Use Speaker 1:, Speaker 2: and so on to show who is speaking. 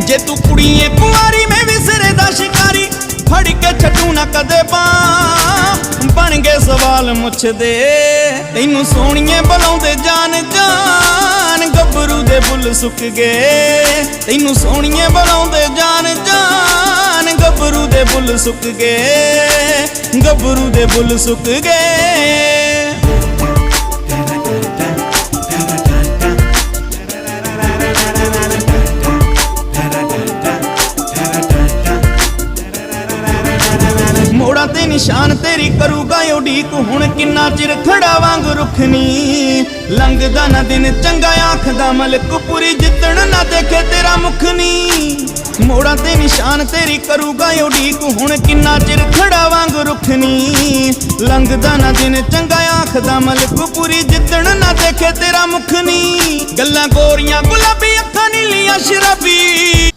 Speaker 1: जे तू कुड़िए कुंवारी मैं भी सिरे दा शिकारी फड़ के छड्डू ना कदे बन गए सवाल मुछदे तैनू सोहणिए बुलाउंदे जान जान गभरू दे बुल सुक गए तैनू सोहणिए बुलाउंदे जान जान गभरू दे बुल सुक गए गभरू दे बुल सुक गए। मोड़ा ते निशान तेरी करूगा उड़ीक हुण किन्ना चिर खड़ा वांग रुखनी लंघदा ना दिन चंगा आखदा मलक पूरी जितण ना देखे तेरा मुखनी। मोड़ा ते निशान तेरी करूगा उड़ीक हुण किन्ना चिर खड़ा वांग रुखनी लंघदा ना दिन चंगा आखदा मलक पूरी जितण ना देखे तेरा मुखनी। गल्लां गोरियां गुलाबी अखां नीलियां शराबी